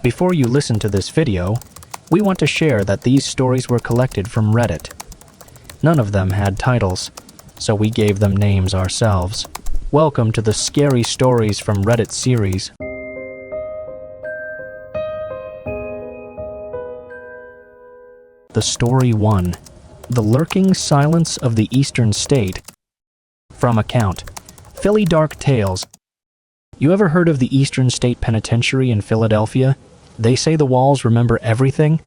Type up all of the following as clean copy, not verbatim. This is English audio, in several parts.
Before you listen to this video, we want to share that these stories were collected from Reddit. None of them had titles, so we gave them names ourselves. Welcome to the Scary Stories from Reddit series. The Story 1. The Lurking Silence of the Eastern State. From account, Philly Dark Tales. You ever heard of the Eastern State Penitentiary in Philadelphia? They say the walls remember everything?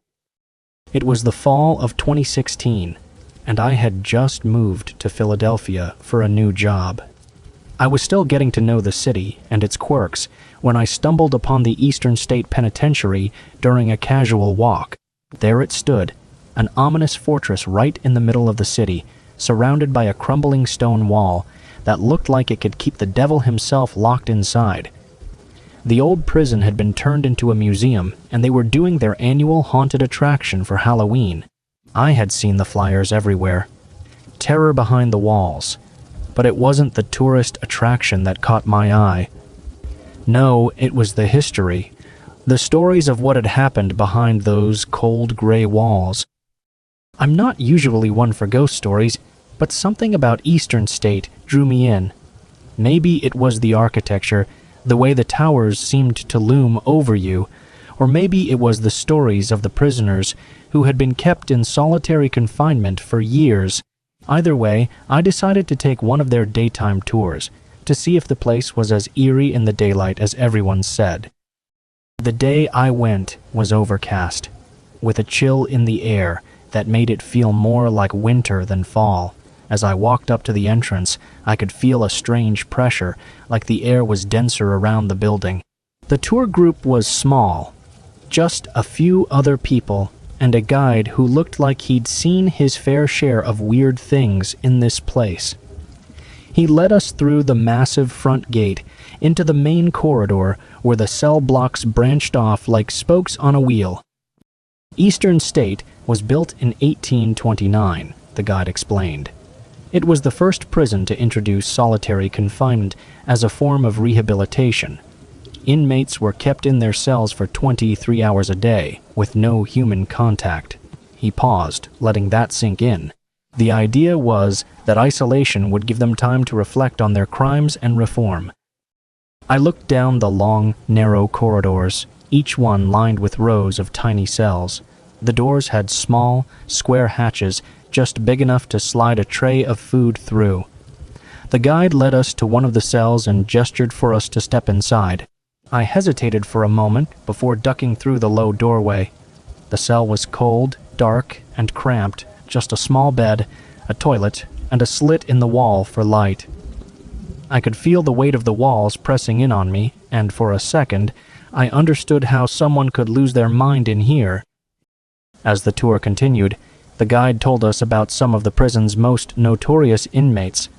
It was the fall of 2016, and I had just moved to Philadelphia for a new job. I was still getting to know the city and its quirks when I stumbled upon the Eastern State Penitentiary during a casual walk. There it stood, an ominous fortress right in the middle of the city, surrounded by a crumbling stone wall that looked like it could keep the devil himself locked inside. The old prison had been turned into a museum, and they were doing their annual haunted attraction for Halloween. I had seen the flyers everywhere. Terror behind the walls. But it wasn't the tourist attraction that caught my eye. No, it was the history. The stories of what had happened behind those cold gray walls. I'm not usually one for ghost stories, but something about Eastern State drew me in. Maybe it was the architecture, the way the towers seemed to loom over you, or maybe it was the stories of the prisoners who had been kept in solitary confinement for years. Either way, I decided to take one of their daytime tours to see if the place was as eerie in the daylight as everyone said. The day I went was overcast, with a chill in the air that made it feel more like winter than fall. As I walked up to the entrance, I could feel a strange pressure, like the air was denser around the building. The tour group was small, just a few other people and a guide who looked like he'd seen his fair share of weird things in this place. He led us through the massive front gate into the main corridor where the cell blocks branched off like spokes on a wheel. Eastern State was built in 1829, the guide explained. It was the first prison to introduce solitary confinement as a form of rehabilitation. Inmates were kept in their cells for 23 hours a day, with no human contact. He paused, letting that sink in. The idea was that isolation would give them time to reflect on their crimes and reform. I looked down the long, narrow corridors, each one lined with rows of tiny cells. The doors had small, square hatches just big enough to slide a tray of food through. The guide led us to one of the cells and gestured for us to step inside. I hesitated for a moment before ducking through the low doorway. The cell was cold, dark, and cramped, just a small bed, a toilet, and a slit in the wall for light. I could feel the weight of the walls pressing in on me, and for a second, I understood how someone could lose their mind in here. As the tour continued, the guide told us about some of the prison's most notorious inmates,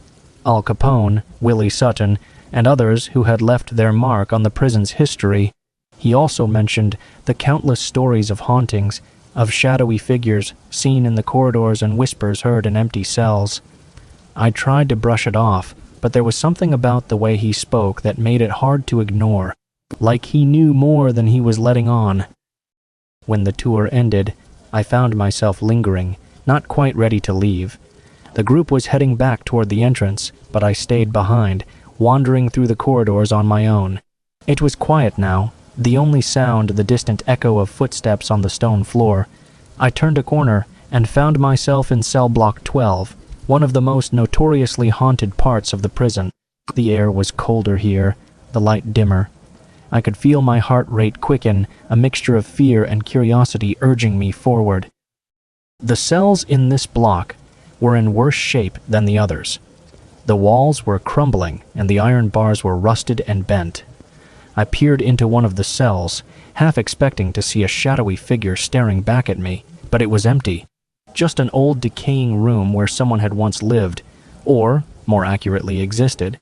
Al Capone, Willie Sutton, and others who had left their mark on the prison's history. He also mentioned the countless stories of hauntings, of shadowy figures seen in the corridors and whispers heard in empty cells. I tried to brush it off, but there was something about the way he spoke that made it hard to ignore, like he knew more than he was letting on. When the tour ended, I found myself lingering, not quite ready to leave. The group was heading back toward the entrance, but I stayed behind, wandering through the corridors on my own. It was quiet now, the only sound the distant echo of footsteps on the stone floor. I turned a corner and found myself in cell block 12, one of the most notoriously haunted parts of the prison. The air was colder here, the light dimmer. I could feel my heart rate quicken, a mixture of fear and curiosity urging me forward. The cells in this block were in worse shape than the others. The walls were crumbling, and the iron bars were rusted and bent. I peered into one of the cells, half expecting to see a shadowy figure staring back at me, but it was empty. Just an old decaying room where someone had once lived, or, more accurately, existed.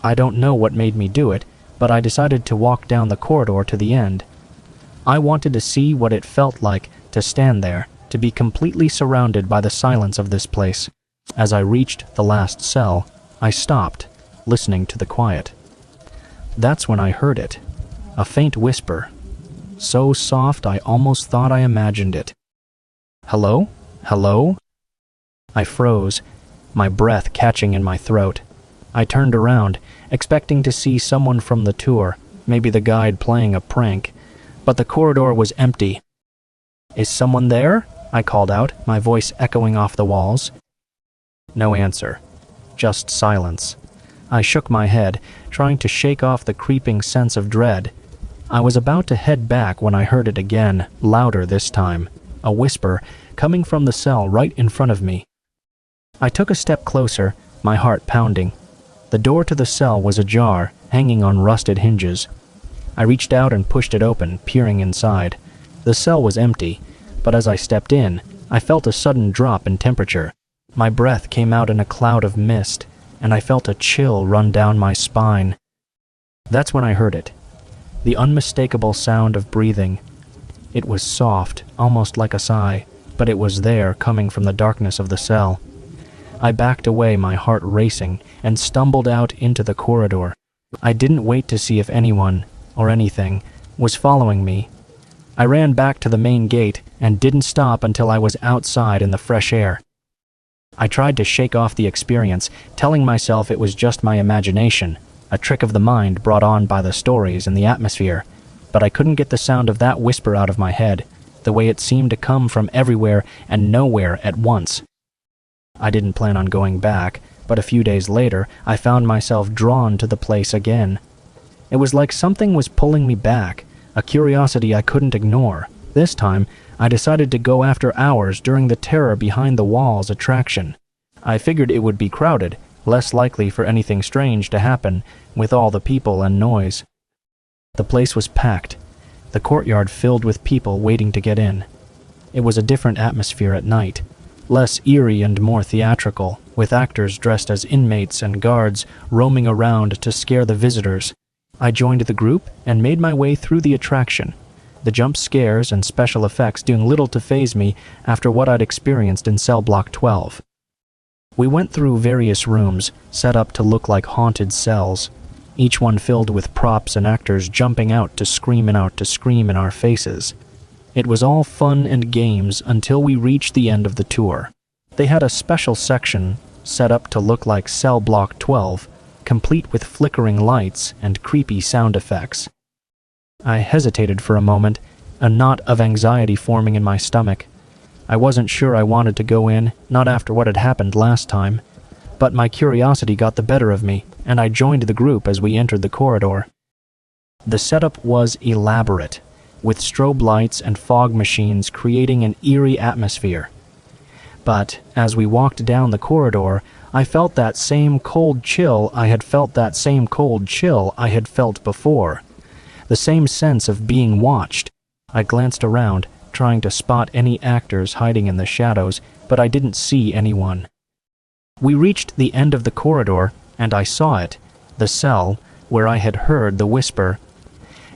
I don't know what made me do it, but I decided to walk down the corridor to the end. I wanted to see what it felt like to stand there, to be completely surrounded by the silence of this place. As I reached the last cell, I stopped, listening to the quiet. That's when I heard it, a faint whisper. so soft I almost thought I imagined it. "Hello? Hello?" I froze, my breath catching in my throat. I turned around, expecting to see someone from the tour, maybe the guide playing a prank, but the corridor was empty. "Is someone there?" I called out, my voice echoing off the walls. No answer, just silence. I shook my head, trying to shake off the creeping sense of dread. I was about to head back when I heard it again, louder this time, a whisper coming from the cell right in front of me. I took a step closer, my heart pounding. The door to the cell was ajar, hanging on rusted hinges. I reached out and pushed it open, peering inside. The cell was empty, but as I stepped in, I felt a sudden drop in temperature. My breath came out in a cloud of mist, and I felt a chill run down my spine. That's when I heard it. The unmistakable sound of breathing. It was soft, almost like a sigh, but it was there, coming from the darkness of the cell. I backed away, my heart racing, and stumbled out into the corridor. I didn't wait to see if anyone, or anything, was following me. I ran back to the main gate and didn't stop until I was outside in the fresh air. I tried to shake off the experience, telling myself it was just my imagination, a trick of the mind brought on by the stories and the atmosphere, but I couldn't get the sound of that whisper out of my head, the way it seemed to come from everywhere and nowhere at once. I didn't plan on going back, but a few days later, I found myself drawn to the place again. It was like something was pulling me back, a curiosity I couldn't ignore. This time, I decided to go after hours during the terror behind the walls attraction. I figured it would be crowded, less likely for anything strange to happen, with all the people and noise. The place was packed, the courtyard filled with people waiting to get in. It was a different atmosphere at night, less eerie and more theatrical, with actors dressed as inmates and guards roaming around to scare the visitors. I joined the group and made my way through the attraction, the jump scares and special effects doing little to faze me after what I'd experienced in cell block 12. We went through various rooms, set up to look like haunted cells, each one filled with props and actors jumping out to scream in our faces. It was all fun and games until we reached the end of the tour. They had a special section set up to look like cell block 12, complete with flickering lights and creepy sound effects. I hesitated for a moment, a knot of anxiety forming in my stomach. I wasn't sure I wanted to go in, not after what had happened last time, but my curiosity got the better of me, and I joined the group as we entered the corridor. The setup was elaborate, with strobe lights and fog machines creating an eerie atmosphere. But as we walked down the corridor, I felt that same cold chill I had felt before. The same sense of being watched. I glanced around, trying to spot any actors hiding in the shadows, but I didn't see anyone. We reached the end of the corridor, and I saw it, the cell, where I had heard the whisper.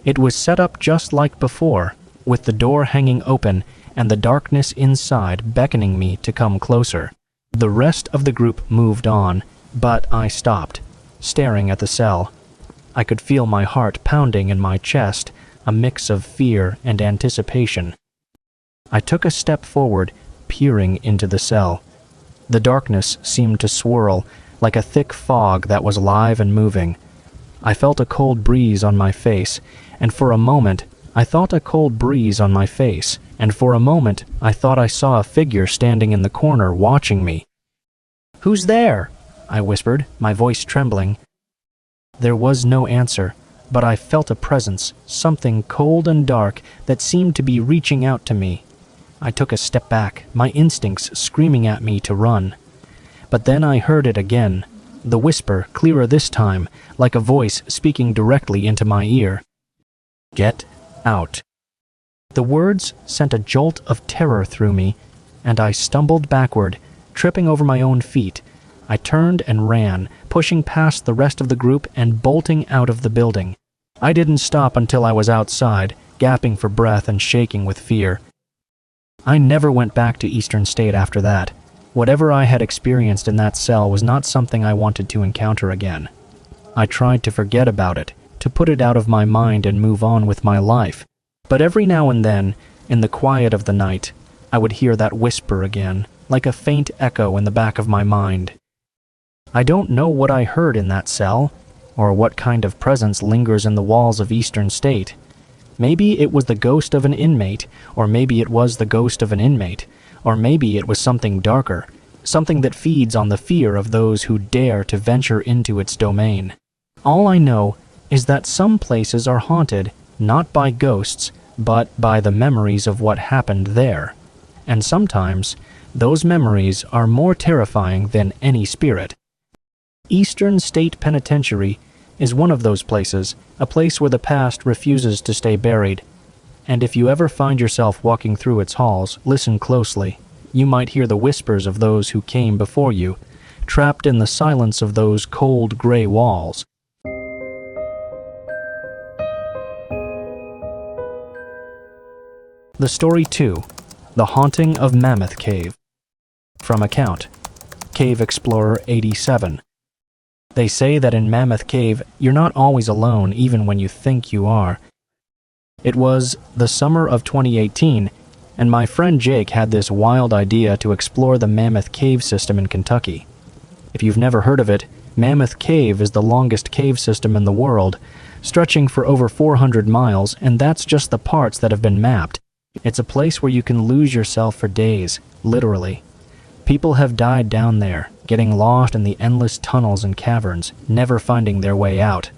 It was set up just like before, with the door hanging open and the darkness inside beckoning me to come closer. The rest of the group moved on, but I stopped, staring at the cell. I could feel my heart pounding in my chest, a mix of fear and anticipation. I took a step forward, peering into the cell. The darkness seemed to swirl, like a thick fog that was alive and moving. I felt a cold breeze on my face, and for a moment I thought I saw a figure standing in the corner watching me. "Who's there?" I whispered, my voice trembling. There was no answer, but I felt a presence, something cold and dark that seemed to be reaching out to me. I took a step back, my instincts screaming at me to run. But then I heard it again, the whisper clearer this time, like a voice speaking directly into my ear. "Get out." The words sent a jolt of terror through me, and I stumbled backward, tripping over my own feet. I turned and ran, pushing past the rest of the group and bolting out of the building. I didn't stop until I was outside, gasping for breath and shaking with fear. I never went back to Eastern State after that. Whatever I had experienced in that cell was not something I wanted to encounter again. I tried to forget about it, to put it out of my mind and move on with my life. But every now and then, in the quiet of the night, I would hear that whisper again, like a faint echo in the back of my mind. I don't know what I heard in that cell, or what kind of presence lingers in the walls of Eastern State. Maybe it was the ghost of an inmate, or maybe it was the ghost of an inmate, or maybe it was something darker, something that feeds on the fear of those who dare to venture into its domain. All I know is that some places are haunted, not by ghosts, but by the memories of what happened there. And sometimes, those memories are more terrifying than any spirit. Eastern State Penitentiary is one of those places, a place where the past refuses to stay buried. And if you ever find yourself walking through its halls, listen closely. You might hear the whispers of those who came before you, trapped in the silence of those cold gray walls. The Story 2, The Haunting of Mammoth Cave. From account, Cave Explorer 87. They say that in Mammoth Cave, you're not always alone even when you think you are. It was the summer of 2018, and my friend Jake had this wild idea to explore the Mammoth Cave system in Kentucky. If you've never heard of it, Mammoth Cave is the longest cave system in the world, stretching for over 400 miles, and that's just the parts that have been mapped. It's a place where you can lose yourself for days, literally. People have died down there, getting lost in the endless tunnels and caverns, never finding their way out.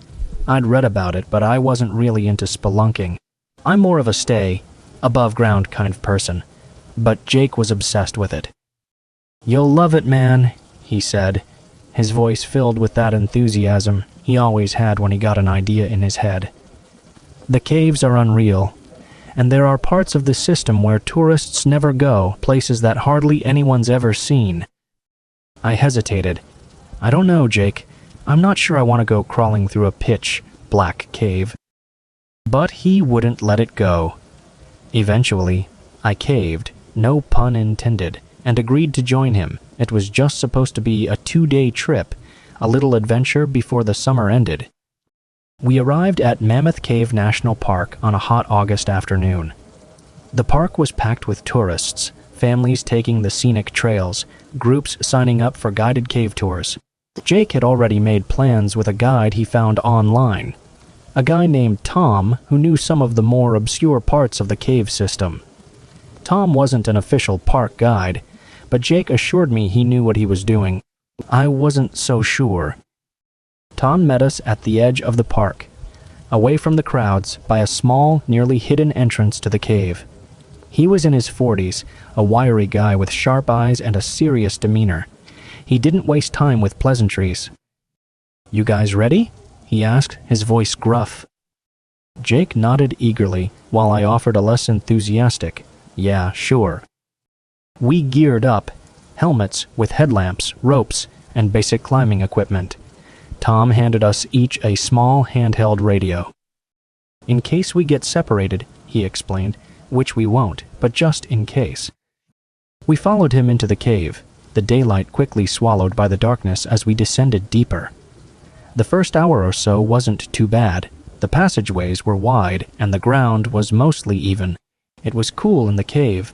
I'd read about it, but I wasn't really into spelunking. I'm more of a stay, above-ground kind of person, but Jake was obsessed with it. "You'll love it, man," he said, his voice filled with that enthusiasm he always had when he got an idea in his head. "The caves are unreal, and there are parts of the system where tourists never go, places that hardly anyone's ever seen." I hesitated. "I don't know, Jake. I'm not sure I want to go crawling through a pitch black cave." But he wouldn't let it go. Eventually, I caved, no pun intended, and agreed to join him. It was just supposed to be a 2-day trip, a little adventure before the summer ended. We arrived at Mammoth Cave National Park on a hot August afternoon. The park was packed with tourists, families taking the scenic trails, groups signing up for guided cave tours. Jake had already made plans with a guide he found online, a guy named Tom who knew some of the more obscure parts of the cave system. Tom wasn't an official park guide, but Jake assured me he knew what he was doing. I wasn't so sure. Tom met us at the edge of the park, away from the crowds by a small, nearly hidden entrance to the cave. He was in his 40s, a wiry guy with sharp eyes and a serious demeanor. He didn't waste time with pleasantries. "You guys ready?" he asked, his voice gruff. Jake nodded eagerly, while I offered a less enthusiastic, "Yeah, sure." We geared up, helmets with headlamps, ropes, and basic climbing equipment. Tom handed us each a small handheld radio. "In case we get separated," he explained, "which we won't, but just in case." We followed him into the cave, the daylight quickly swallowed by the darkness as we descended deeper. The first hour or so wasn't too bad. The passageways were wide, and the ground was mostly even. It was cool in the cave,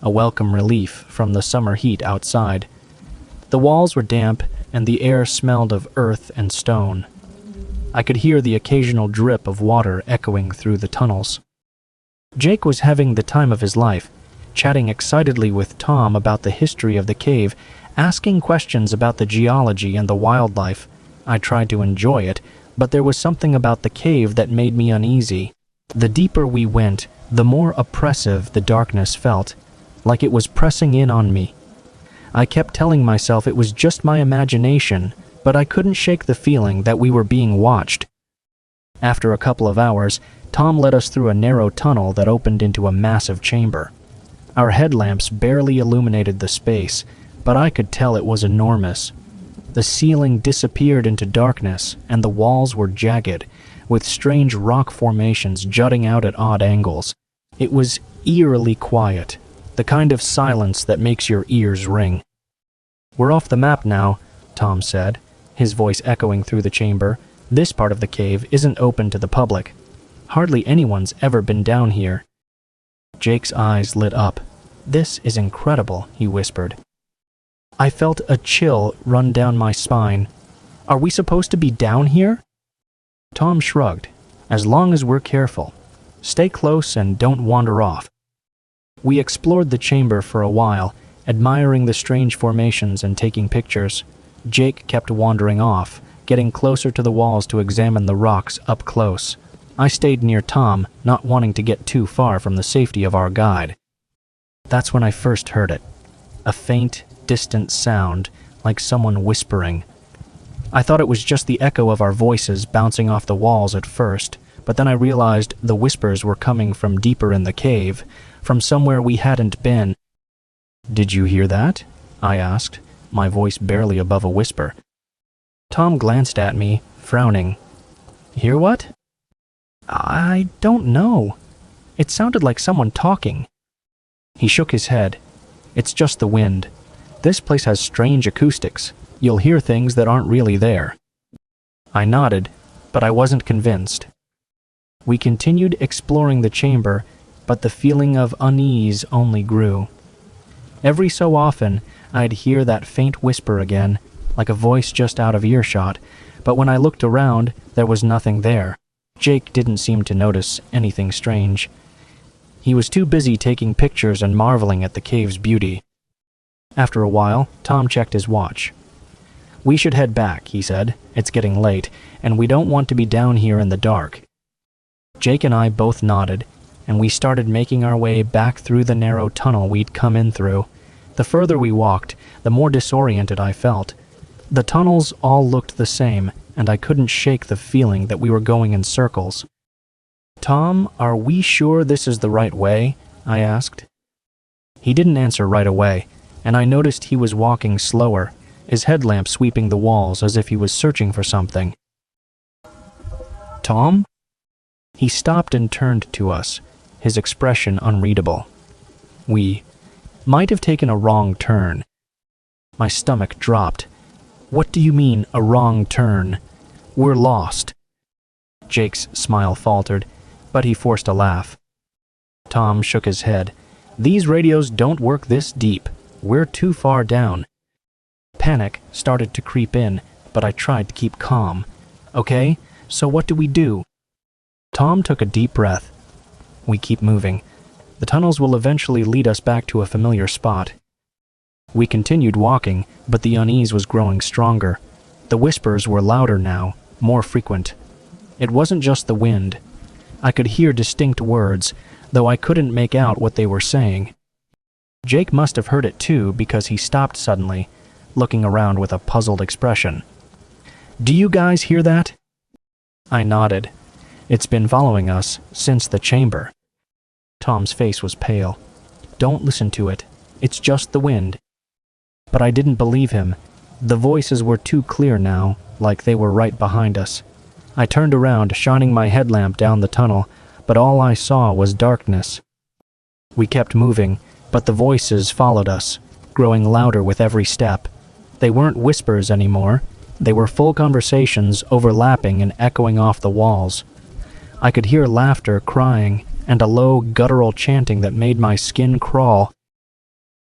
a welcome relief from the summer heat outside. The walls were damp, and the air smelled of earth and stone. I could hear the occasional drip of water echoing through the tunnels. Jake was having the time of his life, chatting excitedly with Tom about the history of the cave, asking questions about the geology and the wildlife. I tried to enjoy it, but there was something about the cave that made me uneasy. The deeper we went, the more oppressive the darkness felt, like it was pressing in on me. I kept telling myself it was just my imagination, but I couldn't shake the feeling that we were being watched. After a couple of hours, Tom led us through a narrow tunnel that opened into a massive chamber. Our headlamps barely illuminated the space, but I could tell it was enormous. The ceiling disappeared into darkness, and the walls were jagged, with strange rock formations jutting out at odd angles. It was eerily quiet, the kind of silence that makes your ears ring. "We're off the map now," Tom said, his voice echoing through the chamber. "This part of the cave isn't open to the public." Hardly anyone's ever been down here. Jake's eyes lit up. "This is incredible," he whispered. I felt a chill run down my spine. "Are we supposed to be down here?" Tom shrugged. "As long as we're careful. Stay close and don't wander off." We explored the chamber for a while, admiring the strange formations and taking pictures. Jake kept wandering off, getting closer to the walls to examine the rocks up close. I stayed near Tom, not wanting to get too far from the safety of our guide. That's when I first heard it. A faint, distant sound, like someone whispering. I thought it was just the echo of our voices bouncing off the walls at first, but then I realized the whispers were coming from deeper in the cave, from somewhere we hadn't been. "Did you hear that?" I asked, my voice barely above a whisper. Tom glanced at me, frowning. "Hear what?" "I don't know. It sounded like someone talking." He shook his head. "It's just the wind. This place has strange acoustics. You'll hear things that aren't really there." I nodded, but I wasn't convinced. We continued exploring the chamber, but the feeling of unease only grew. Every so often, I'd hear that faint whisper again, like a voice just out of earshot, but when I looked around, there was nothing there. Jake didn't seem to notice anything strange. He was too busy taking pictures and marveling at the cave's beauty. After a while, Tom checked his watch. "We should head back," he said. "It's getting late, and we don't want to be down here in the dark." Jake and I both nodded, and we started making our way back through the narrow tunnel we'd come in through. The further we walked, the more disoriented I felt. The tunnels all looked the same, and I couldn't shake the feeling that we were going in circles. "Tom, are we sure this is the right way?" I asked. He didn't answer right away, and I noticed he was walking slower, his headlamp sweeping the walls as if he was searching for something. "Tom?" He stopped and turned to us, his expression unreadable. We might have taken a wrong turn. My stomach dropped. "What do you mean, a wrong turn? We're lost." Jake's smile faltered, but he forced a laugh. Tom shook his head. "These radios don't work this deep. We're too far down." Panic started to creep in, but I tried to keep calm. "Okay, so what do we do?" Tom took a deep breath. "We keep moving. The tunnels will eventually lead us back to a familiar spot." We continued walking, but the unease was growing stronger. The whispers were louder now, more frequent. It wasn't just the wind. I could hear distinct words, though I couldn't make out what they were saying. Jake must have heard it too, because he stopped suddenly, looking around with a puzzled expression. "Do you guys hear that?" I nodded. "It's been following us since the chamber." Tom's face was pale. "Don't listen to it. It's just the wind." But I didn't believe him. The voices were too clear now, like they were right behind us. I turned around, shining my headlamp down the tunnel, but all I saw was darkness. We kept moving, but the voices followed us, growing louder with every step. They weren't whispers anymore. They were full conversations overlapping and echoing off the walls. I could hear laughter, crying, and a low, guttural chanting that made my skin crawl.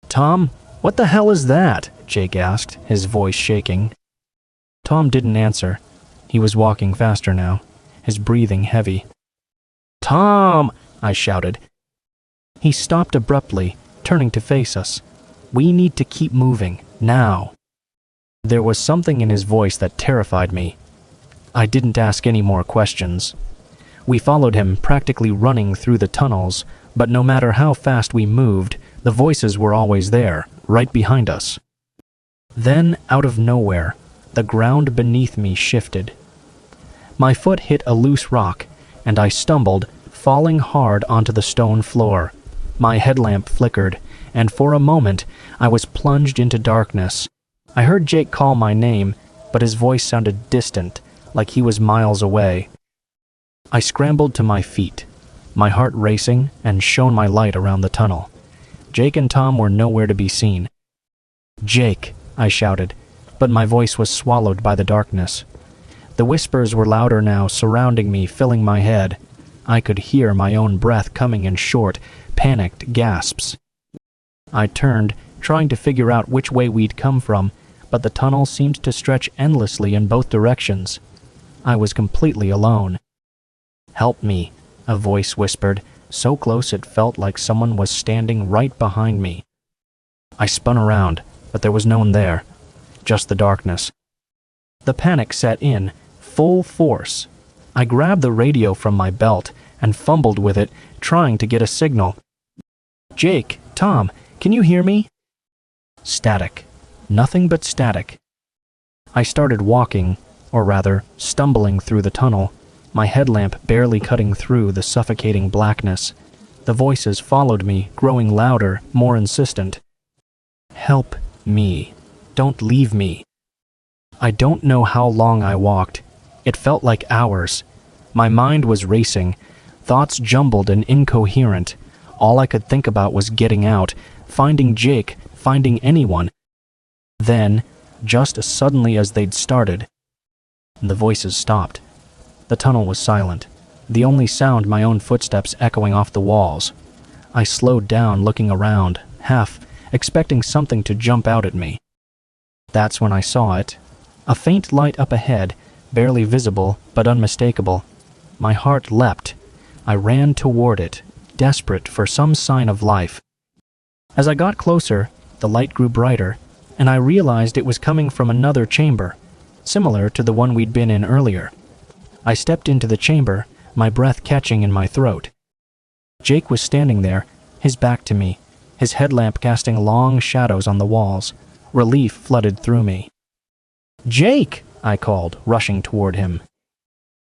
"Tom, what the hell is that?" Jake asked, his voice shaking. Tom didn't answer. He was walking faster now, his breathing heavy. "Tom!" I shouted. He stopped abruptly, turning to face us. "We need to keep moving, now." There was something in his voice that terrified me. I didn't ask any more questions. We followed him, practically running through the tunnels, but no matter how fast we moved, the voices were always there, right behind us. Then, out of nowhere, the ground beneath me shifted. My foot hit a loose rock, and I stumbled, falling hard onto the stone floor. My headlamp flickered, and for a moment, I was plunged into darkness. I heard Jake call my name, but his voice sounded distant, like he was miles away. I scrambled to my feet, my heart racing, and shone my light around the tunnel. Jake and Tom were nowhere to be seen. "Jake!" I shouted, but my voice was swallowed by the darkness. The whispers were louder now, surrounding me, filling my head. I could hear my own breath coming in short, panicked gasps. I turned, trying to figure out which way we'd come from, but the tunnel seemed to stretch endlessly in both directions. I was completely alone. "Help me," a voice whispered, so close it felt like someone was standing right behind me. I spun around, but there was no one there, just the darkness. The panic set in, full force. I grabbed the radio from my belt and fumbled with it, trying to get a signal. "Jake, Tom, can you hear me?" Static. Nothing but static. I started walking, or rather, stumbling through the tunnel, my headlamp barely cutting through the suffocating blackness. The voices followed me, growing louder, more insistent. "Help me. Don't leave me." I don't know how long I walked. It felt like hours. My mind was racing, thoughts jumbled and incoherent. All I could think about was getting out, finding Jake, finding anyone. Then, just as suddenly as they'd started, the voices stopped. The tunnel was silent, the only sound my own footsteps echoing off the walls. I slowed down, looking around, half expecting something to jump out at me. That's when I saw it. A faint light up ahead, barely visible but unmistakable. My heart leapt. I ran toward it, desperate for some sign of life. As I got closer, the light grew brighter, and I realized it was coming from another chamber, similar to the one we'd been in earlier. I stepped into the chamber, my breath catching in my throat. Jake was standing there, his back to me, his headlamp casting long shadows on the walls. Relief flooded through me. "Jake!" I called, rushing toward him.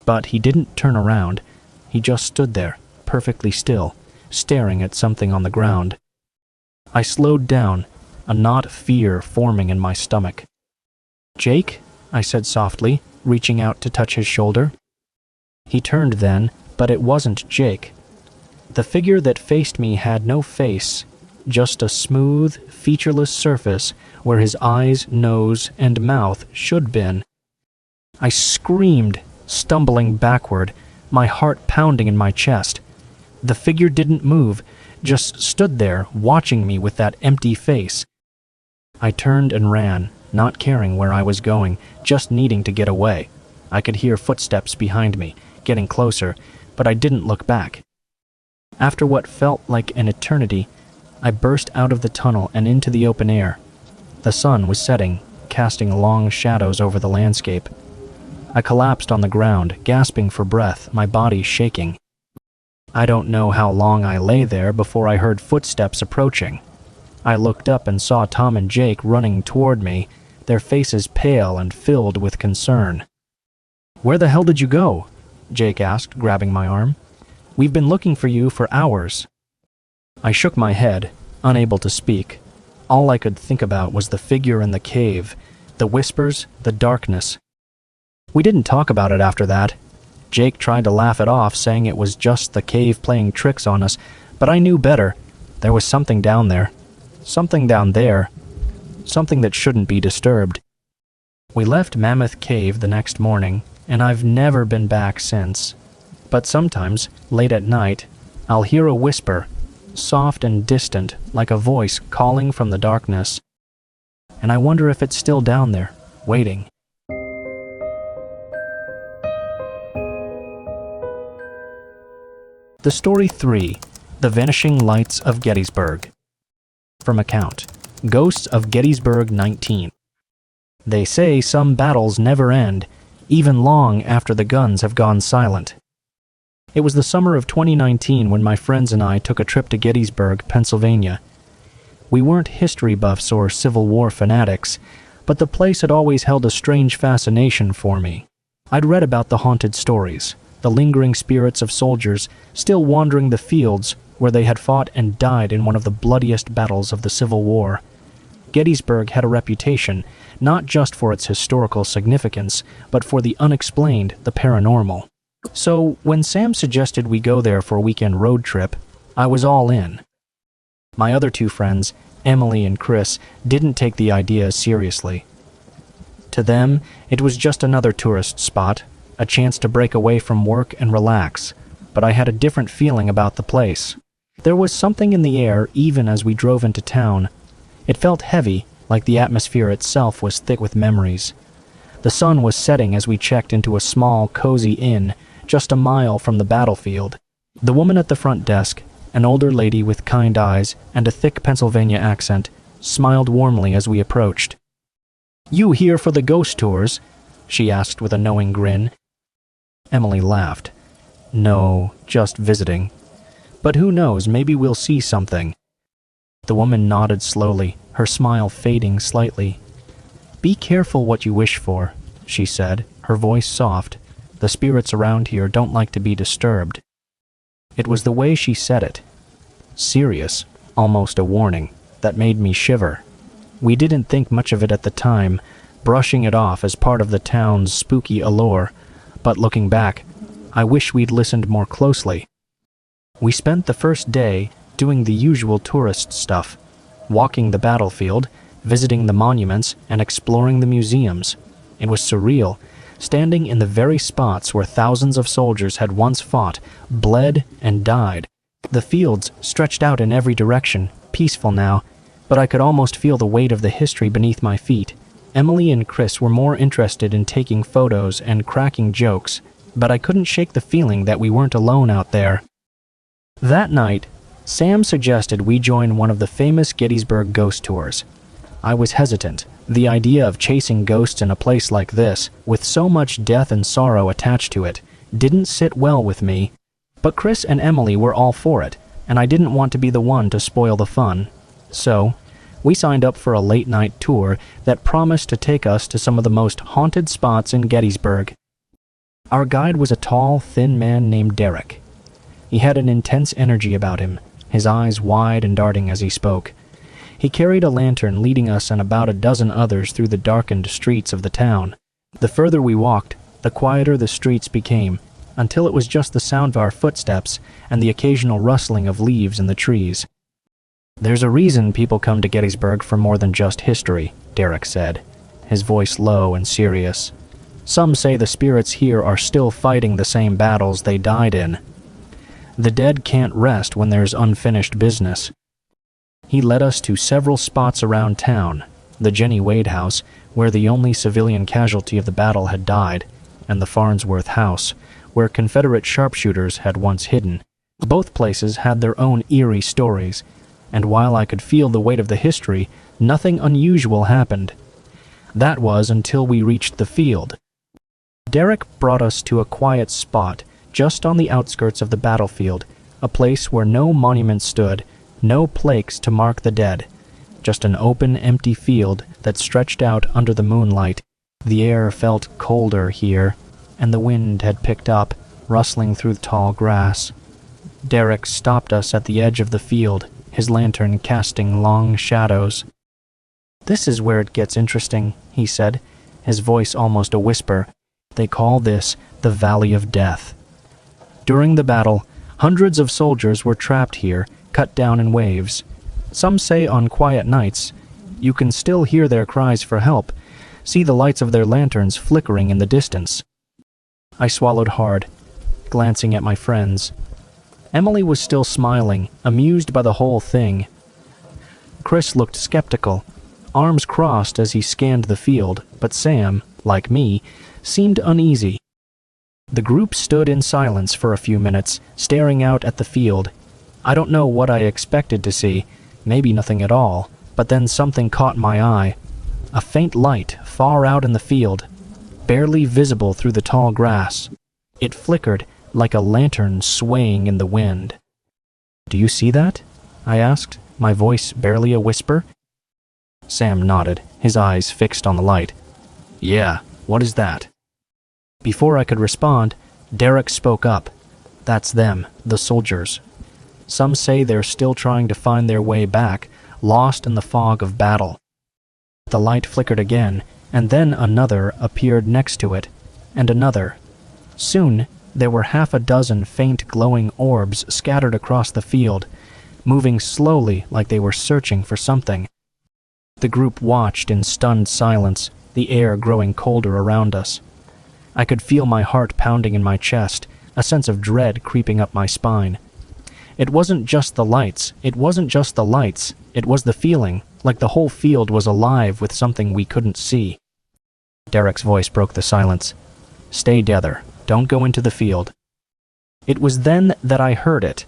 But he didn't turn around. He just stood there, perfectly still, staring at something on the ground. I slowed down, a knot of fear forming in my stomach. "Jake?" I said softly, reaching out to touch his shoulder. He turned then, but it wasn't Jake. The figure that faced me had no face, just a smooth, featureless surface where his eyes, nose, and mouth should been. I screamed, stumbling backward, my heart pounding in my chest. The figure didn't move, just stood there, watching me with that empty face. I turned and ran, not caring where I was going, just needing to get away. I could hear footsteps behind me, getting closer, but I didn't look back. After what felt like an eternity, I burst out of the tunnel and into the open air. The sun was setting, casting long shadows over the landscape. I collapsed on the ground, gasping for breath, my body shaking. I don't know how long I lay there before I heard footsteps approaching. I looked up and saw Tom and Jake running toward me, their faces pale and filled with concern. "Where the hell did you go?" Jake asked, grabbing my arm. "We've been looking for you for hours." I shook my head, unable to speak. All I could think about was the figure in the cave, the whispers, the darkness. We didn't talk about it after that. Jake tried to laugh it off, saying it was just the cave playing tricks on us, but I knew better. There was something down there. Something down there. Something that shouldn't be disturbed. We left Mammoth Cave the next morning, and I've never been back since. But sometimes, late at night, I'll hear a whisper, soft and distant, like a voice calling from the darkness. And I wonder if it's still down there, waiting. The Story 3, The Vanishing Lights of Gettysburg. From account, Ghosts of Gettysburg 19. They say some battles never end, even long after the guns have gone silent. It was the summer of 2019 when my friends and I took a trip to Gettysburg, Pennsylvania. We weren't history buffs or Civil War fanatics, but the place had always held a strange fascination for me. I'd read about the haunted stories, the lingering spirits of soldiers still wandering the fields where they had fought and died in one of the bloodiest battles of the Civil War. Gettysburg had a reputation, not just for its historical significance, but for the unexplained, the paranormal. So, when Sam suggested we go there for a weekend road trip, I was all in. My other two friends, Emily and Chris, didn't take the idea seriously. To them, it was just another tourist spot, a chance to break away from work and relax. but I had a different feeling about the place. There was something in the air even as we drove into town. It felt heavy, like the atmosphere itself was thick with memories. The sun was setting as we checked into a small, cozy inn just a mile from the battlefield. The woman at the front desk, an older lady with kind eyes and a thick Pennsylvania accent, smiled warmly as we approached. "You here for the ghost tours?" she asked with a knowing grin. Emily laughed. "No, just visiting. But who knows, maybe we'll see something." The woman nodded slowly, her smile fading slightly. "Be careful what you wish for," she said, her voice soft. "The spirits around here don't like to be disturbed." It was the way she said it. Serious, almost a warning, that made me shiver. We didn't think much of it at the time, brushing it off as part of the town's spooky allure, but looking back, I wish we'd listened more closely. We spent the first day doing the usual tourist stuff, walking the battlefield, visiting the monuments, and exploring the museums. It was surreal, standing in the very spots where thousands of soldiers had once fought, bled, and died. The fields stretched out in every direction, peaceful now, but I could almost feel the weight of the history beneath my feet. Emily and Chris were more interested in taking photos and cracking jokes, but I couldn't shake the feeling that we weren't alone out there. That night, Sam suggested we join one of the famous Gettysburg ghost tours. I was hesitant. The idea of chasing ghosts in a place like this, with so much death and sorrow attached to it, didn't sit well with me. But Chris and Emily were all for it, and I didn't want to be the one to spoil the fun. So, we signed up for a late-night tour that promised to take us to some of the most haunted spots in Gettysburg. Our guide was a tall, thin man named Derek. He had an intense energy about him, his eyes wide and darting as he spoke. He carried a lantern leading us and about a dozen others through the darkened streets of the town. The further we walked, the quieter the streets became, until it was just the sound of our footsteps and the occasional rustling of leaves in the trees. "There's a reason people come to Gettysburg for more than just history," Derek said, his voice low and serious. "Some say the spirits here are still fighting the same battles they died in. The dead can't rest when there's unfinished business." He led us to several spots around town, the Jenny Wade house, where the only civilian casualty of the battle had died, and the Farnsworth house, where Confederate sharpshooters had once hidden. Both places had their own eerie stories, and while I could feel the weight of the history, nothing unusual happened. That was until we reached the field. Derek brought us to a quiet spot just on the outskirts of the battlefield, a place where no monument stood, no plaques to mark the dead, just an open, empty field that stretched out under the moonlight. The air felt colder here, and the wind had picked up, rustling through the tall grass. Derek stopped us at the edge of the field, his lantern casting long shadows. "This is where it gets interesting," he said, his voice almost a whisper. "They call this the Valley of Death. During the battle, hundreds of soldiers were trapped here, cut down in waves. Some say on quiet nights, you can still hear their cries for help, see the lights of their lanterns flickering in the distance." I swallowed hard, glancing at my friends. Emily was still smiling, amused by the whole thing. Chris looked skeptical, arms crossed as he scanned the field, but Sam, like me, seemed uneasy. The group stood in silence for a few minutes, staring out at the field. I don't know what I expected to see, maybe nothing at all, but then something caught my eye. A faint light far out in the field, barely visible through the tall grass. It flickered like a lantern swaying in the wind. "Do you see that?" I asked, my voice barely a whisper. Sam nodded, his eyes fixed on the light. "Yeah, what is that?" Before I could respond, Derek spoke up. "That's them, the soldiers. Some say they're still trying to find their way back, lost in the fog of battle." The light flickered again, and then another appeared next to it, and another. Soon, there were half a dozen faint glowing orbs scattered across the field, moving slowly like they were searching for something. The group watched in stunned silence, the air growing colder around us. I could feel my heart pounding in my chest, a sense of dread creeping up my spine. It wasn't just the lights, it was the feeling, like the whole field was alive with something we couldn't see. Derek's voice broke the silence. "Stay together, don't go into the field." It was then that I heard it,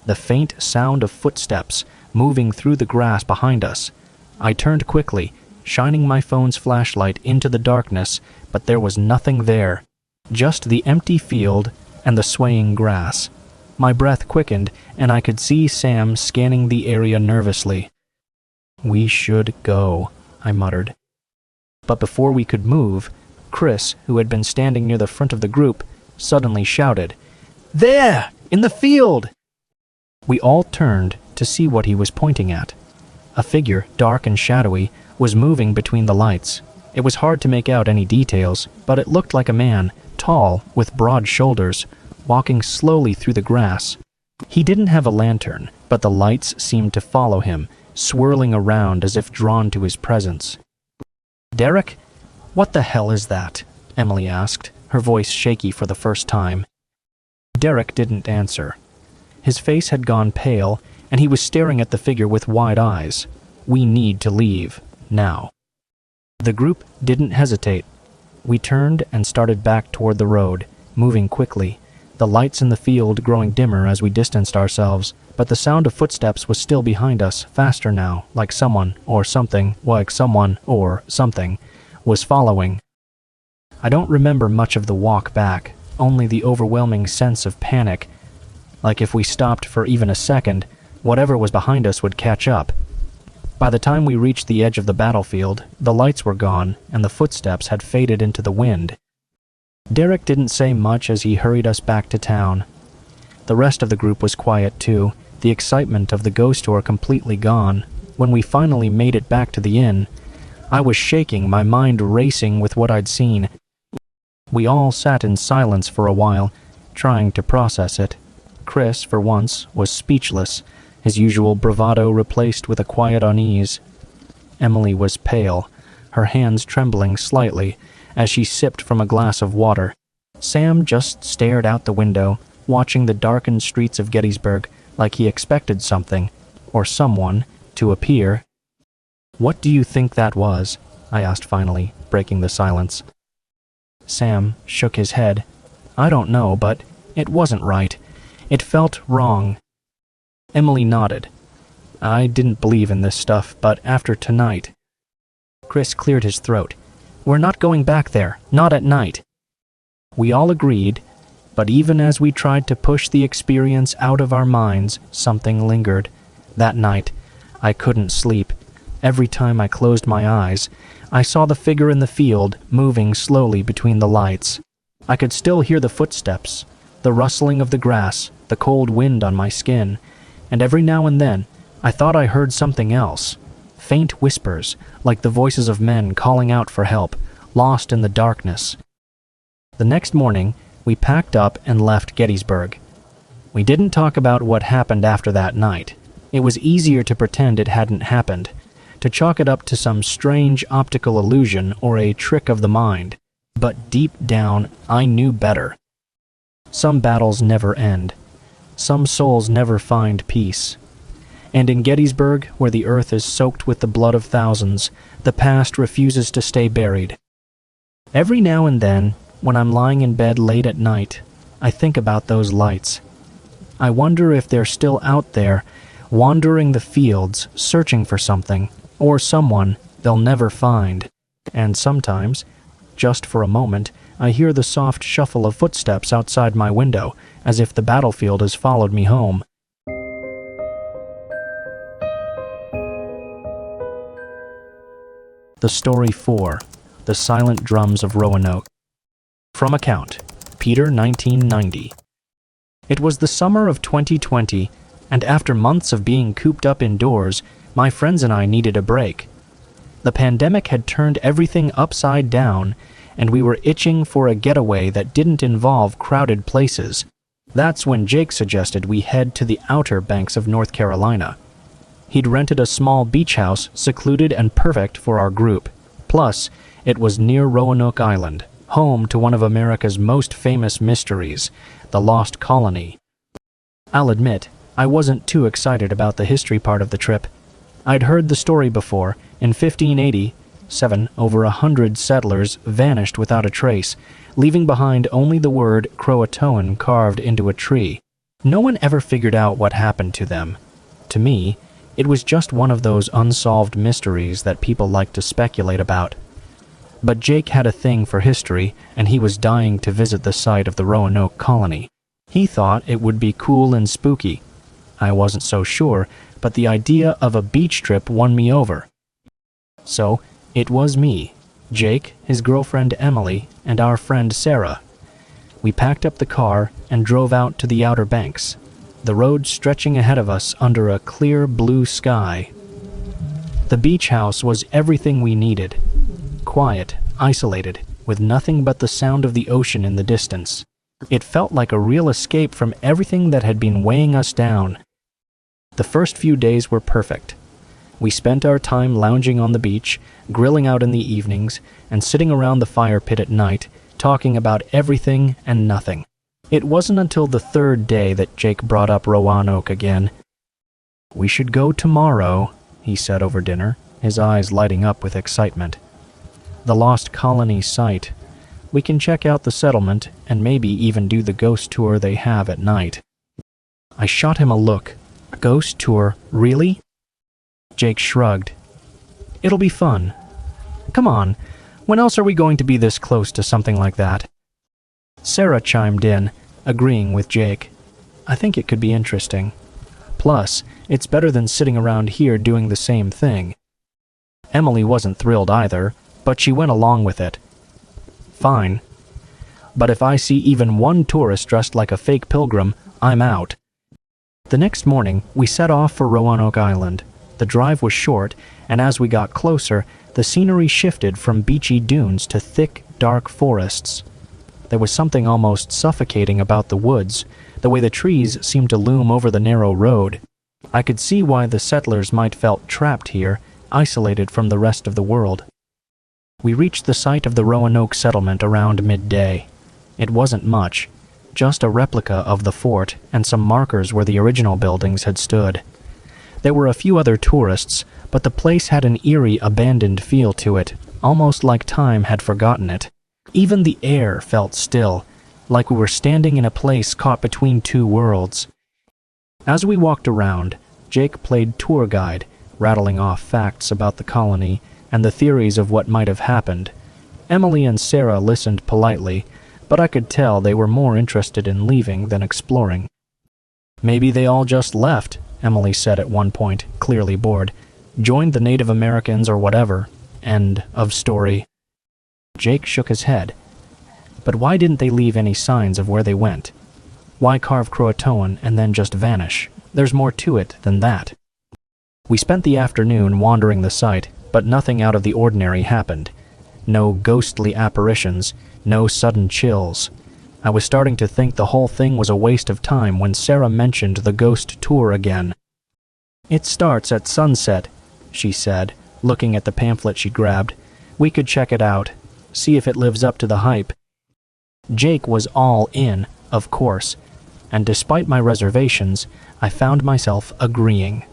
the faint sound of footsteps moving through the grass behind us. I turned quickly, shining my phone's flashlight into the darkness, but there was nothing there, just the empty field and the swaying grass. My breath quickened, and I could see Sam scanning the area nervously. "We should go," I muttered. But before we could move, Chris, who had been standing near the front of the group, suddenly shouted, "There! In the field!" We all turned to see what he was pointing at. A figure, dark and shadowy, was moving between the lights. It was hard to make out any details, but it looked like a man, tall, with broad shoulders, walking slowly through the grass. He didn't have a lantern, but the lights seemed to follow him, swirling around as if drawn to his presence. "Derek, what the hell is that?" Emily asked, her voice shaky for the first time. Derek didn't answer. His face had gone pale, and he was staring at the figure with wide eyes. "We need to leave, now." The group didn't hesitate. We turned and started back toward the road, moving quickly, the lights in the field growing dimmer as we distanced ourselves, but the sound of footsteps was still behind us, faster now, like someone or something was following. I don't remember much of the walk back, only the overwhelming sense of panic, like if we stopped for even a second, whatever was behind us would catch up. By the time we reached the edge of the battlefield, the lights were gone, and the footsteps had faded into the wind. Derek didn't say much as he hurried us back to town. The rest of the group was quiet too, the excitement of the ghost tour completely gone. When we finally made it back to the inn, I was shaking, my mind racing with what I'd seen. We all sat in silence for a while, trying to process it. Chris, for once, was speechless, his usual bravado replaced with a quiet unease. Emily was pale, her hands trembling slightly as she sipped from a glass of water. Sam just stared out the window, watching the darkened streets of Gettysburg like he expected something, or someone, to appear. "What do you think that was?" I asked finally, breaking the silence. Sam shook his head. "I don't know, but it wasn't right. It felt wrong." Emily nodded. "I didn't believe in this stuff, but after tonight..." Chris cleared his throat. "We're not going back there, not at night." We all agreed, but even as we tried to push the experience out of our minds, something lingered. That night, I couldn't sleep. Every time I closed my eyes, I saw the figure in the field moving slowly between the lights. I could still hear the footsteps, the rustling of the grass, the cold wind on my skin, and every now and then I thought I heard something else. Faint whispers, like the voices of men calling out for help, lost in the darkness. The next morning, we packed up and left Gettysburg. We didn't talk about what happened after that night. It was easier to pretend it hadn't happened, to chalk it up to some strange optical illusion or a trick of the mind. But deep down, I knew better. Some battles never end. Some souls never find peace. And in Gettysburg, where the earth is soaked with the blood of thousands, the past refuses to stay buried. Every now and then, when I'm lying in bed late at night, I think about those lights. I wonder if they're still out there, wandering the fields, searching for something, or someone they'll never find. And sometimes, just for a moment, I hear the soft shuffle of footsteps outside my window, as if the battlefield has followed me home. The Story 4, The Silent Drums of Roanoke. From account, Peter, 1990. It was the summer of 2020, and after months of being cooped up indoors, my friends and I needed a break. The pandemic had turned everything upside down, and we were itching for a getaway that didn't involve crowded places. That's when Jake suggested we head to the outer banks of North Carolina. He'd rented a small beach house, secluded and perfect for our group. Plus, it was near Roanoke Island, home to one of America's most famous mysteries, the Lost Colony. I'll admit, I wasn't too excited about the history part of the trip. I'd heard the story before. In 1587, over 100 settlers vanished without a trace, leaving behind only the word Croatoan carved into a tree. No one ever figured out what happened to them. To me, it was just one of those unsolved mysteries that people like to speculate about. But Jake had a thing for history, and he was dying to visit the site of the Roanoke colony. He thought it would be cool and spooky. I wasn't so sure, but the idea of a beach trip won me over. So, it was me, Jake, his girlfriend Emily, and our friend Sarah. We packed up the car and drove out to the Outer Banks, the road stretching ahead of us under a clear blue sky. The beach house was everything we needed. Quiet, isolated, with nothing but the sound of the ocean in the distance. It felt like a real escape from everything that had been weighing us down. The first few days were perfect. We spent our time lounging on the beach, grilling out in the evenings, and sitting around the fire pit at night, talking about everything and nothing. It wasn't until the third day that Jake brought up Roanoke again. "We should go tomorrow," he said over dinner, his eyes lighting up with excitement. "The Lost Colony site. We can check out the settlement and maybe even do the ghost tour they have at night." I shot him a look. "A ghost tour? Really?" Jake shrugged. "It'll be fun. Come on, when else are we going to be this close to something like that?" Sarah chimed in, agreeing with Jake. "I think it could be interesting. Plus, it's better than sitting around here doing the same thing." Emily wasn't thrilled either, but she went along with it. "Fine. But if I see even one tourist dressed like a fake pilgrim, I'm out." The next morning, we set off for Roanoke Island. The drive was short, and as we got closer, the scenery shifted from beachy dunes to thick, dark forests. There was something almost suffocating about the woods, the way the trees seemed to loom over the narrow road. I could see why the settlers might felt trapped here, isolated from the rest of the world. We reached the site of the Roanoke settlement around midday. It wasn't much, just a replica of the fort and some markers where the original buildings had stood. There were a few other tourists, but the place had an eerie, abandoned feel to it, almost like time had forgotten it. Even the air felt still, like we were standing in a place caught between two worlds. As we walked around, Jake played tour guide, rattling off facts about the colony and the theories of what might have happened. Emily and Sarah listened politely, but I could tell they were more interested in leaving than exploring. "Maybe they all just left," Emily said at one point, clearly bored. "Joined the Native Americans or whatever. End of story." Jake shook his head. "But why didn't they leave any signs of where they went? Why carve Croatoan and then just vanish? There's more to it than that." We spent the afternoon wandering the site, but nothing out of the ordinary happened. No ghostly apparitions, no sudden chills. I was starting to think the whole thing was a waste of time when Sarah mentioned the ghost tour again. "It starts at sunset," she said, looking at the pamphlet she grabbed. "We could check it out, see if it lives up to the hype." Jake was all in, of course, and despite my reservations, I found myself agreeing.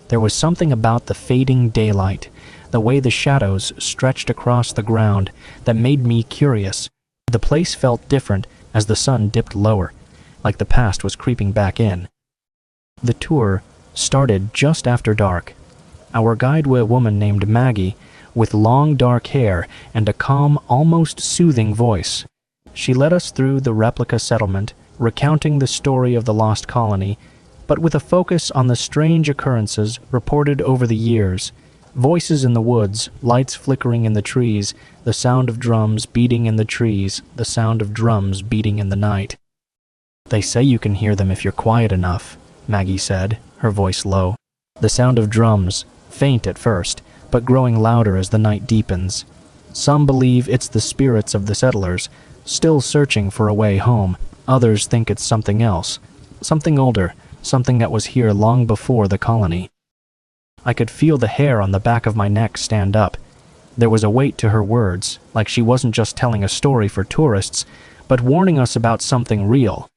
There was something about the fading daylight, the way the shadows stretched across the ground, that made me curious. The place felt different as the sun dipped lower, like the past was creeping back in. The tour started just after dark. Our guide was a woman named Maggie, with long dark hair and a calm, almost soothing voice. She led us through the replica settlement, recounting the story of the lost colony, but with a focus on the strange occurrences reported over the years. Voices in the woods, lights flickering in the trees, the sound of drums beating in the trees, the sound of drums beating in the night. "They say you can hear them if you're quiet enough," Maggie said, her voice low. "The sound of drums, faint at first, but growing louder as the night deepens. Some believe it's the spirits of the settlers, still searching for a way home. Others think it's something else, something older, something that was here long before the colony." I could feel the hair on the back of my neck stand up. There was a weight to her words, like she wasn't just telling a story for tourists, but warning us about something real.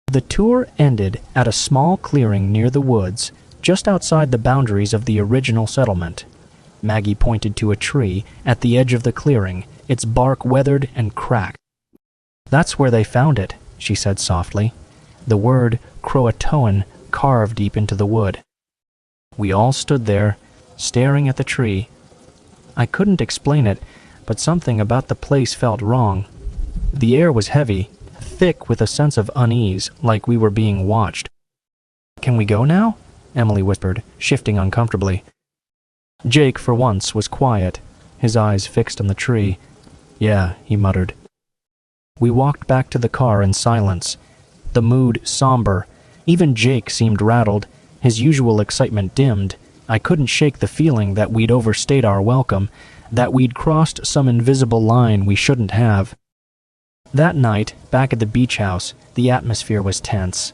The tour ended at a small clearing near the woods, just outside the boundaries of the original settlement. Maggie pointed to a tree at the edge of the clearing, its bark weathered and cracked. "That's where they found it," she said softly, the word Croatoan carved deep into the wood. We all stood there, staring at the tree. I couldn't explain it, but something about the place felt wrong. The air was heavy, thick with a sense of unease, like we were being watched. "Can we go now?" Emily whispered, shifting uncomfortably. Jake, for once, was quiet, his eyes fixed on the tree. "Yeah," he muttered. We walked back to the car in silence, the mood somber. Even Jake seemed rattled, his usual excitement dimmed. I couldn't shake the feeling that we'd overstayed our welcome, that we'd crossed some invisible line we shouldn't have. That night, back at the beach house, the atmosphere was tense.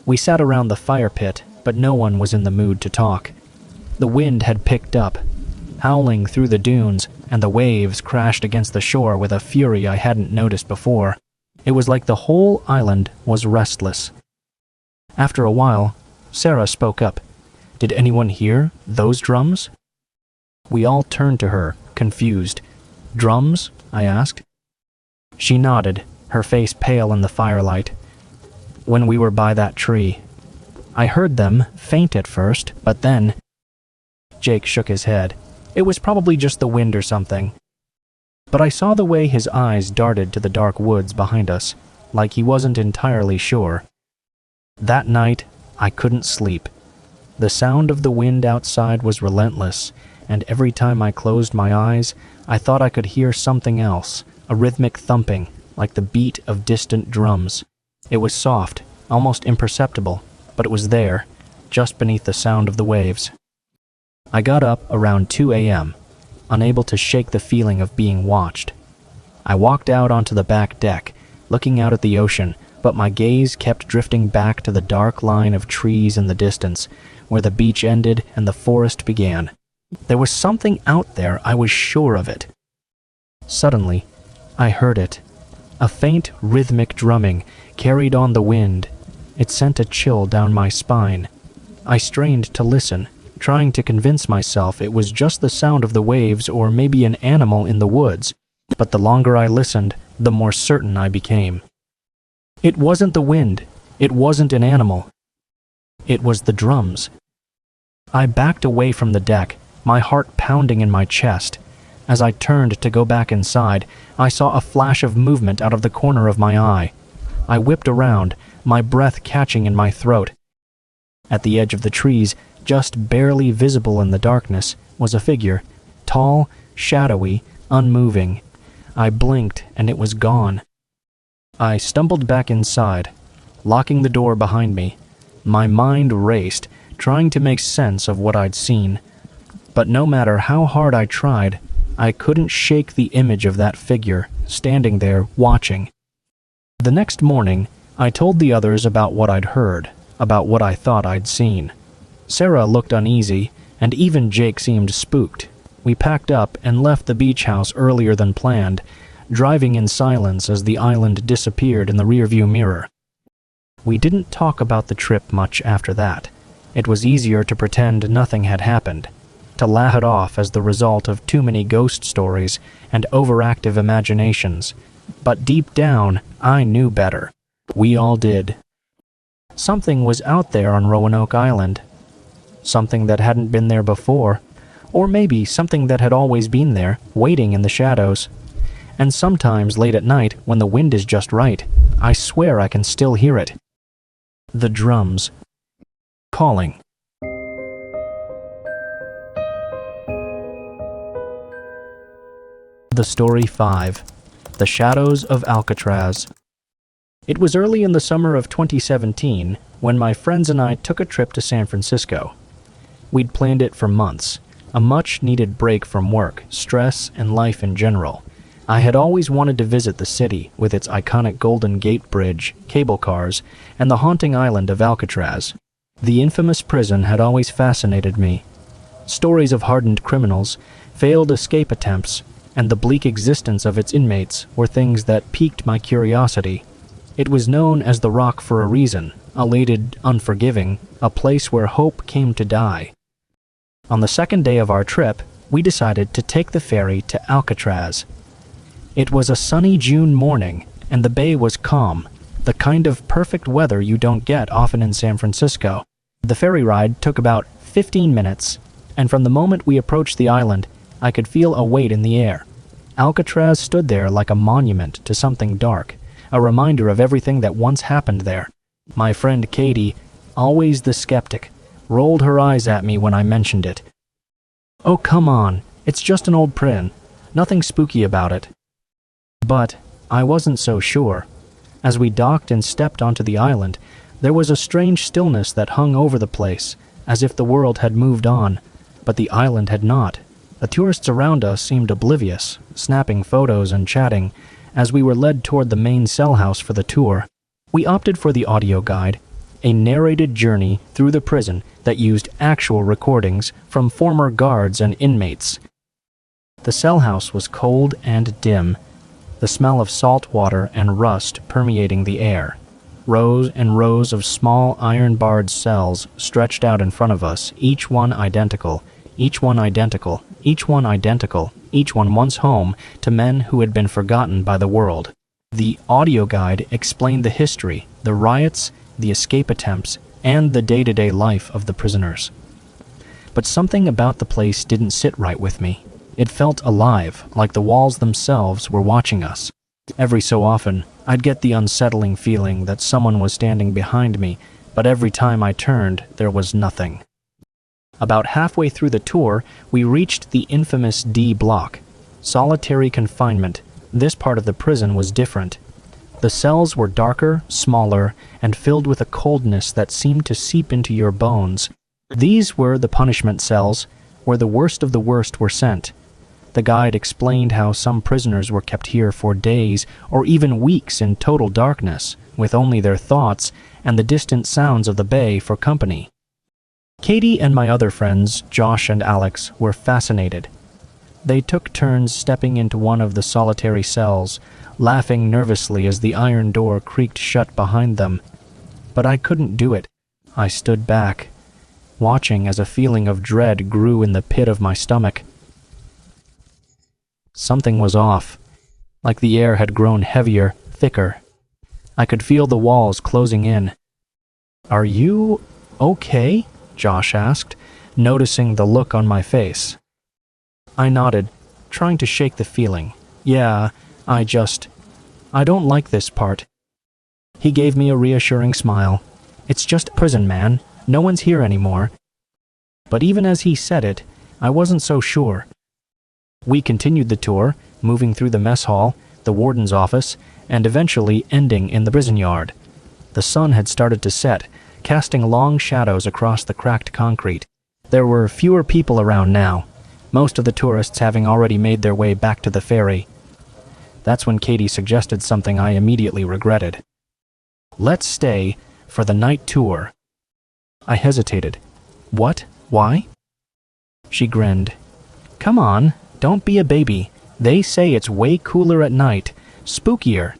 We sat around the fire pit, but no one was in the mood to talk. The wind had picked up, howling through the dunes, and the waves crashed against the shore with a fury I hadn't noticed before. It was like the whole island was restless. After a while, Sarah spoke up. "Did anyone hear those drums?" We all turned to her, confused. "Drums?" I asked. She nodded, her face pale in the firelight. "When we were by that tree. I heard them, faint at first, but then—" Jake shook his head. It was probably just the wind or something. But I saw the way his eyes darted to the dark woods behind us, like he wasn't entirely sure. That night, I couldn't sleep. The sound of the wind outside was relentless, and every time I closed my eyes, I thought I could hear something else, a rhythmic thumping, like the beat of distant drums. It was soft, almost imperceptible, but it was there, just beneath the sound of the waves. I got up around 2 a.m., unable to shake the feeling of being watched. I walked out onto the back deck, looking out at the ocean, but my gaze kept drifting back to the dark line of trees in the distance, where the beach ended and the forest began. There was something out there, I was sure of it. Suddenly, I heard it. A faint, rhythmic drumming carried on the wind. It sent a chill down my spine. I strained to listen, trying to convince myself it was just the sound of the waves or maybe an animal in the woods, but the longer I listened, the more certain I became. It wasn't the wind, it wasn't an animal. It was the drums. I backed away from the deck, my heart pounding in my chest. As I turned to go back inside, I saw a flash of movement out of the corner of my eye. I whipped around, my breath catching in my throat. At the edge of the trees, just barely visible in the darkness, was a figure, tall, shadowy, unmoving. I blinked, and it was gone. I stumbled back inside, locking the door behind me. My mind raced, trying to make sense of what I'd seen. But no matter how hard I tried, I couldn't shake the image of that figure, standing there, watching. The next morning, I told the others about what I'd heard, about what I thought I'd seen. Sarah looked uneasy, and even Jake seemed spooked. We packed up and left the beach house earlier than planned, driving in silence as the island disappeared in the rearview mirror. We didn't talk about the trip much after that. It was easier to pretend nothing had happened, to laugh it off as the result of too many ghost stories and overactive imaginations. But deep down, I knew better. We all did. Something was out there on Roanoke Island. Something that hadn't been there before, or maybe something that had always been there, waiting in the shadows. And sometimes late at night, when the wind is just right, I swear I can still hear it. The drums. Calling. The Story 5. The Shadows of Alcatraz. It was early in the summer of 2017 when my friends and I took a trip to San Francisco. We'd planned it for months, a much-needed break from work, stress, and life in general. I had always wanted to visit the city with its iconic Golden Gate Bridge, cable cars, and the haunting island of Alcatraz. The infamous prison had always fascinated me. Stories of hardened criminals, failed escape attempts, and the bleak existence of its inmates were things that piqued my curiosity. It was known as the Rock for a reason, elated, unforgiving, a place where hope came to die. On the second day of our trip, we decided to take the ferry to Alcatraz. It was a sunny June morning, and the bay was calm, the kind of perfect weather you don't get often in San Francisco. The ferry ride took about 15 minutes, and from the moment we approached the island, I could feel a weight in the air. Alcatraz stood there like a monument to something dark, a reminder of everything that once happened there. My friend Katie, always the skeptic, rolled her eyes at me when I mentioned it. "Oh, come on, it's just an old prison. Nothing spooky about it." But I wasn't so sure. As we docked and stepped onto the island, there was a strange stillness that hung over the place, as if the world had moved on, but the island had not. The tourists around us seemed oblivious, snapping photos and chatting, as we were led toward the main cell house for the tour. We opted for the audio guide, a narrated journey through the prison that used actual recordings from former guards and inmates. The cell house was cold and dim, the smell of salt water and rust permeating the air. Rows and rows of small iron-barred cells stretched out in front of us, each one identical, each one identical, each one identical, each one once home to men who had been forgotten by the world. The audio guide explained the history, the riots, the escape attempts, and the day-to-day life of the prisoners. But something about the place didn't sit right with me. It felt alive, like the walls themselves were watching us. Every so often, I'd get the unsettling feeling that someone was standing behind me, but every time I turned, there was nothing. About halfway through the tour, we reached the infamous D block. Solitary confinement. This part of the prison was different. The cells were darker, smaller, and filled with a coldness that seemed to seep into your bones. These were the punishment cells, where the worst of the worst were sent. The guide explained how some prisoners were kept here for days or even weeks in total darkness, with only their thoughts and the distant sounds of the bay for company. Katie and my other friends, Josh and Alex, were fascinated. They took turns stepping into one of the solitary cells, laughing nervously as the iron door creaked shut behind them. But I couldn't do it. I stood back, watching as a feeling of dread grew in the pit of my stomach. Something was off, like the air had grown heavier, thicker. I could feel the walls closing in. "Are you okay?" Josh asked, noticing the look on my face. I nodded, trying to shake the feeling. "Yeah, I don't like this part." He gave me a reassuring smile. "It's just prison, man. No one's here anymore." But even as he said it, I wasn't so sure. We continued the tour, moving through the mess hall, the warden's office, and eventually ending in the prison yard. The sun had started to set, casting long shadows across the cracked concrete. There were fewer people around now, most of the tourists having already made their way back to the ferry. That's when Katie suggested something I immediately regretted. "Let's stay for the night tour." I hesitated. "What? Why?" She grinned. "Come on, don't be a baby. They say it's way cooler at night, spookier."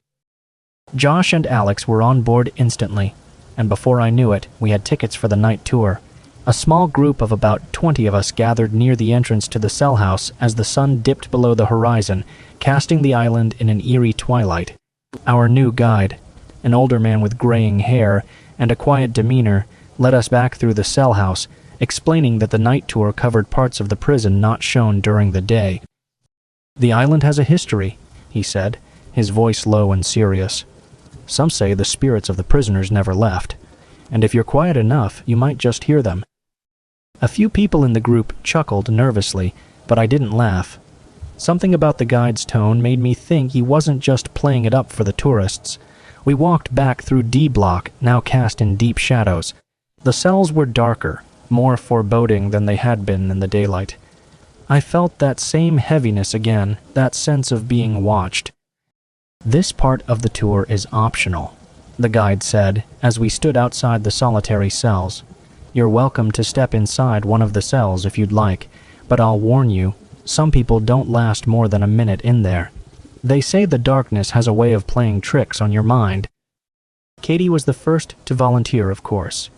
Josh and Alex were on board instantly, and before I knew it, we had tickets for the night tour. A small group of about 20 of us gathered near the entrance to the cell house as the sun dipped below the horizon, casting the island in an eerie twilight. Our new guide, an older man with graying hair and a quiet demeanor, led us back through the cell house, explaining that the night tour covered parts of the prison not shown during the day. "The island has a history," he said, his voice low and serious. "Some say the spirits of the prisoners never left, and if you're quiet enough, you might just hear them." A few people in the group chuckled nervously, but I didn't laugh. Something about the guide's tone made me think he wasn't just playing it up for the tourists. We walked back through D Block, now cast in deep shadows. The cells were darker, more foreboding than they had been in the daylight. I felt that same heaviness again, that sense of being watched. "This part of the tour is optional," the guide said as we stood outside the solitary cells. You're welcome to step inside one of the cells if you'd like, but I'll warn you, some people don't last more than a minute in there. They say the darkness has a way of playing tricks on your mind. Katie was the first to volunteer, of course.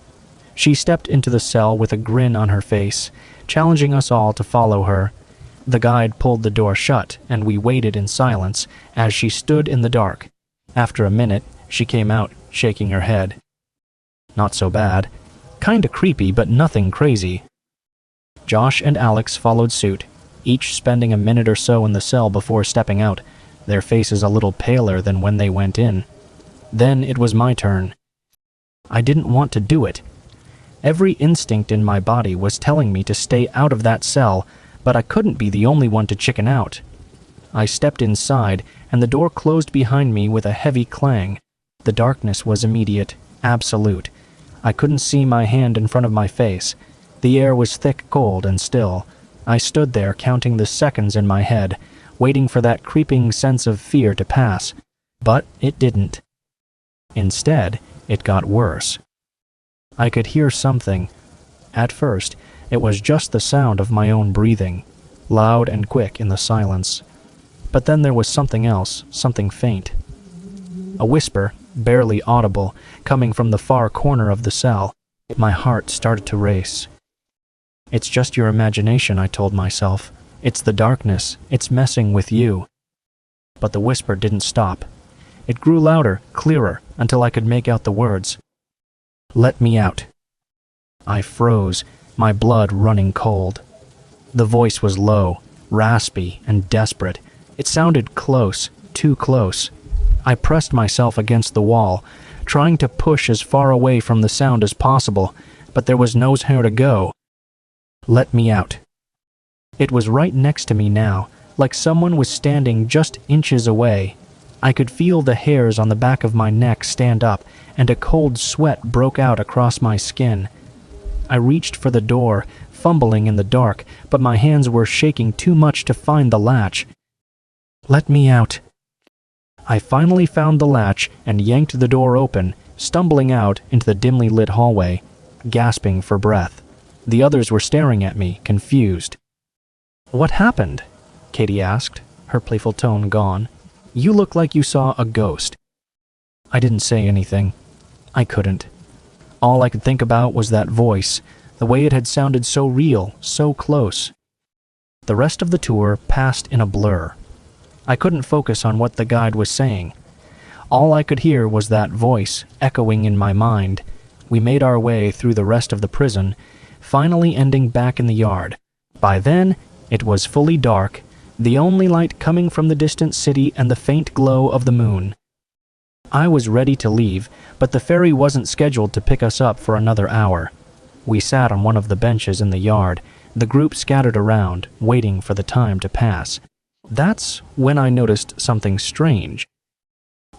She stepped into the cell with a grin on her face, challenging us all to follow her. The guide pulled the door shut, and we waited in silence as she stood in the dark. After a minute, she came out, shaking her head. Not so bad. Kinda creepy, but nothing crazy. Josh and Alex followed suit, each spending a minute or so in the cell before stepping out, their faces a little paler than when they went in. Then it was my turn. I didn't want to do it. Every instinct in my body was telling me to stay out of that cell, but I couldn't be the only one to chicken out. I stepped inside, and the door closed behind me with a heavy clang. The darkness was immediate, absolute. I couldn't see my hand in front of my face. The air was thick, cold, and still. I stood there counting the seconds in my head, waiting for that creeping sense of fear to pass. But it didn't. Instead, it got worse. I could hear something. At first, it was just the sound of my own breathing, loud and quick in the silence. But then there was something else, something faint. A whisper, barely audible, coming from the far corner of the cell. My heart started to race. It's just your imagination, I told myself. It's the darkness. It's messing with you. But the whisper didn't stop. It grew louder, clearer, until I could make out the words. Let me out. I froze, my blood running cold. The voice was low, raspy, and desperate. It sounded close, too close. I pressed myself against the wall, trying to push as far away from the sound as possible, but there was nowhere to go. Let me out. It was right next to me now, like someone was standing just inches away. I could feel the hairs on the back of my neck stand up, and a cold sweat broke out across my skin. I reached for the door, fumbling in the dark, but my hands were shaking too much to find the latch. Let me out. I finally found the latch and yanked the door open, stumbling out into the dimly lit hallway, gasping for breath. The others were staring at me, confused. What happened? Katie asked, her playful tone gone. You look like you saw a ghost. I didn't say anything. I couldn't. All I could think about was that voice, the way it had sounded so real, so close. The rest of the tour passed in a blur. I couldn't focus on what the guide was saying. All I could hear was that voice echoing in my mind. We made our way through the rest of the prison, finally ending back in the yard. By then, it was fully dark, the only light coming from the distant city and the faint glow of the moon. I was ready to leave, but the ferry wasn't scheduled to pick us up for another hour. We sat on one of the benches in the yard, the group scattered around, waiting for the time to pass. That's when I noticed something strange.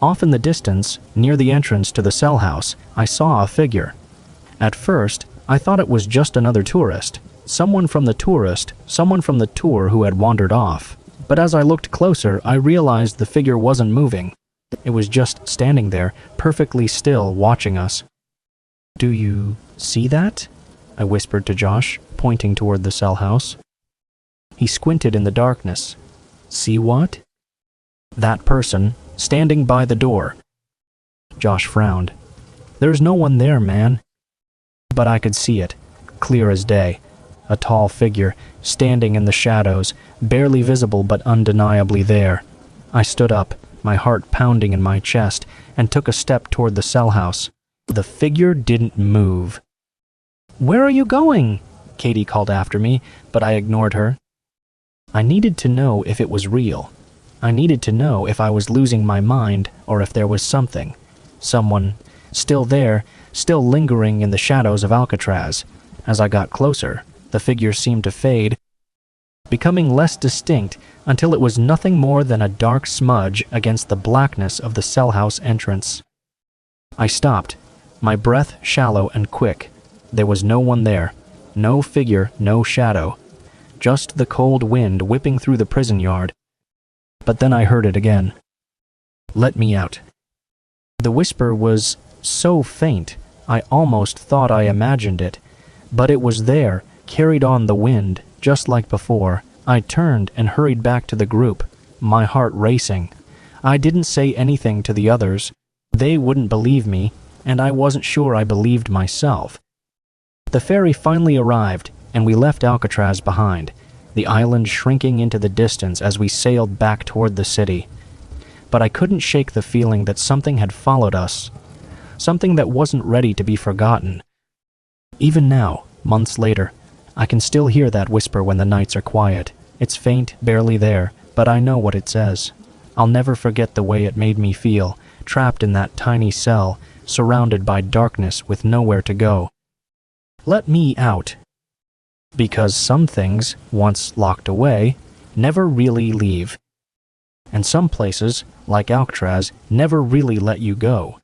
Off in the distance, near the entrance to the cell house, I saw a figure. At first, I thought it was just another tourist, someone from the tour who had wandered off. But as I looked closer, I realized the figure wasn't moving. It was just standing there, perfectly still, watching us. Do you see that? I whispered to Josh, pointing toward the cell house. He squinted in the darkness. See what? That person, standing by the door. Josh frowned. There's no one there, man. But I could see it, clear as day. A tall figure, standing in the shadows, barely visible but undeniably there. I stood up, my heart pounding in my chest, and took a step toward the cell house. The figure didn't move. Where are you going? Katie called after me, but I ignored her. I needed to know if it was real. I needed to know if I was losing my mind or if there was something, someone, still there, still lingering in the shadows of Alcatraz. As I got closer, the figure seemed to fade, becoming less distinct until it was nothing more than a dark smudge against the blackness of the cell house entrance. I stopped, my breath shallow and quick. There was no one there, no figure, no shadow, just the cold wind whipping through the prison yard. But then I heard it again. Let me out. The whisper was so faint, I almost thought I imagined it, But it was there, carried on the wind, just like before. I turned and hurried back to the group, my heart racing. I didn't say anything to the others. They wouldn't believe me, and I wasn't sure I believed myself. The ferry finally arrived, and we left Alcatraz behind, the island shrinking into the distance as we sailed back toward the city. But I couldn't shake the feeling that something had followed us, something that wasn't ready to be forgotten. Even now, months later, I can still hear that whisper when the nights are quiet. It's faint, barely there, but I know what it says. I'll never forget the way it made me feel, trapped in that tiny cell, surrounded by darkness with nowhere to go. Let me out. Because some things, once locked away, never really leave. And some places, like Alcatraz, never really let you go.